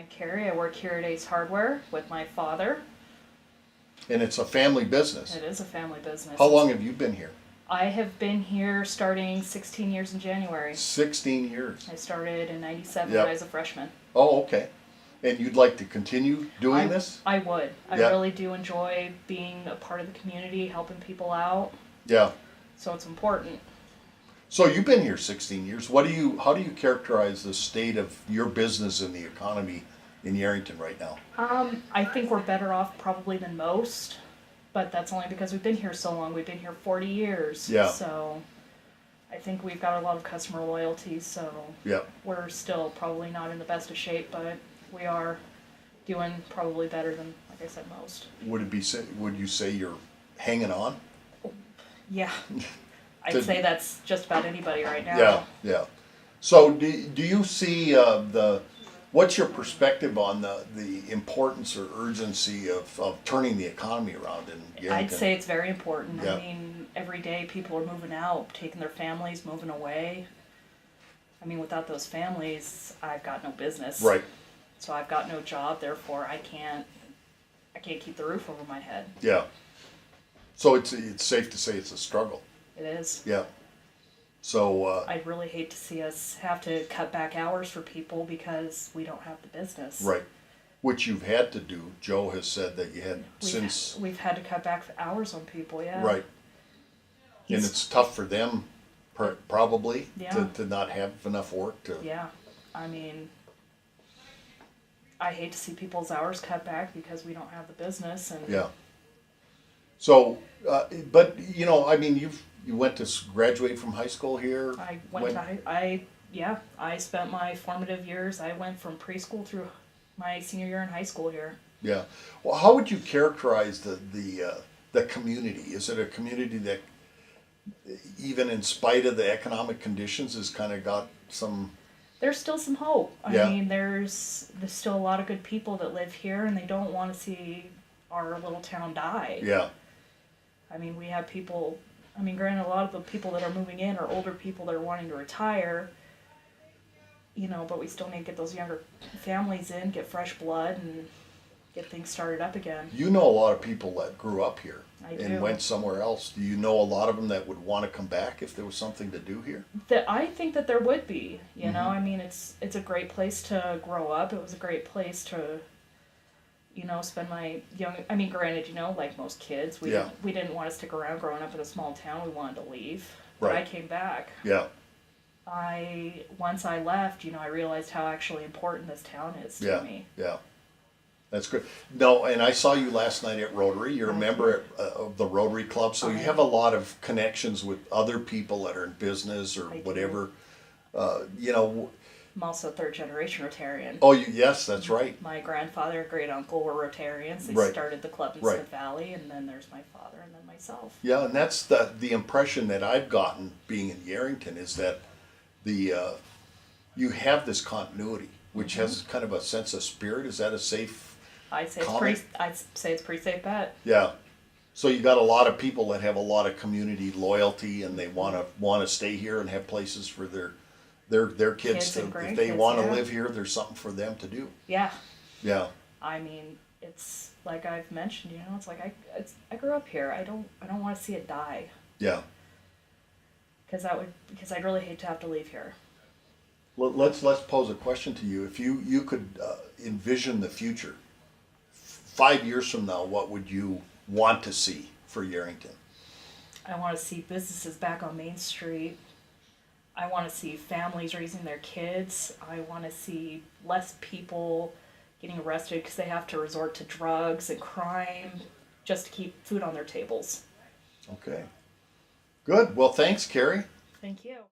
I'm Carrie. I work here at Ace Hardware with my father. And it's a family business. It is a family business. How long have you been here? I have been here starting 16 years in January. 16 years. I started in 97 Yep. when I was a freshman. Oh, okay. And you'd like to continue doing this? I would. I Yep. really do enjoy being a part of the community, helping people out. Yeah. So it's important. So you've been here 16 years. How do you characterize the state of your business and the economy in Yerington right now? I think we're better off probably than most, but that's only because we've been here so long. We've been here 40 years. Yeah. So I think we've got a lot of customer loyalty, so Yeah. we're still probably not in the best of shape, but we are doing probably better than, like I said, most. Would you say you're hanging on? Yeah. I'd say that's just about anybody right now. Yeah, yeah. So do you see what's your perspective on the importance or urgency of turning the economy around in Yerington? I'd say it's very important. Yeah. I mean, every day people are moving out, taking their families, moving away. I mean, without those families, I've got no business. Right. So I've got no job, therefore I can't keep the roof over my head. Yeah. So it's safe to say it's a struggle. It is. Yeah. So I'd really hate to see us have to cut back hours for people because we don't have the business. right, which you've had to do. Joe has said that you had since We've had to cut back hours on people, yeah. right, and it's tough for them probably Yeah. to not have enough work to. Yeah. I mean, I hate to see people's hours cut back because we don't have the business and Yeah. So, but I mean, you went to graduate from high school here. I went I spent my formative years. I went from preschool through my senior year in high school here. Yeah. Well, how would you characterize the community? Is it a community that, even in spite of the economic conditions, has kind of got some? There's still some hope. Yeah. I mean, there's still a lot of good people that live here, and they don't want to see our little town die. Yeah. I mean, we have people. I mean, granted, a lot of the people that are moving in are older people that are wanting to retire. But we still need to get those younger families in, get fresh blood, and get things started up again. You know a lot of people that grew up here I and do. went somewhere else. Do you know a lot of them that would want to come back if there was something to do here? I think that there would be. I mean, it's a great place to grow up. It was a great place to, spend my young. I mean, granted, like most kids, we didn't want to stick around growing up in a small town. We wanted to leave. But Right. I came back. Yeah. Once I left, I realized how actually important this town is to me. Yeah. That's good. No, and I saw you last night at Rotary. You're a member of the Rotary Club, so you have a lot of connections with other people that are in business or I do. whatever. I'm also a third generation Rotarian. Oh, yes, that's right. My grandfather and great uncle were Rotarians. They Right. started the club in Right. Smith Valley, and then there's my father, and then myself. Yeah, and that's the impression that I've gotten being in Yerington is that you have this continuity, which has kind of a sense of spirit. Is that a safe? I'd say comment? it's a pretty safe bet. Yeah. So you got a lot of people that have a lot of community loyalty, and they want to stay here and have places for their kids Kids and to. If they grandkids, want to yeah. live here, there's something for them to do. Yeah. Yeah. I mean, it's like I've mentioned. It's like I grew up here. I don't want to see it die Yeah. because I'd really hate to have to leave here. Let's pose a question to you. If you could envision the future, 5 years from now, what would you want to see for Yerington? I want to see businesses back on Main Street. I want to see families raising their kids. I want to see less people getting arrested because they have to resort to drugs and crime just to keep food on their tables. Okay. Good. Well, thanks, Carrie. Thank you.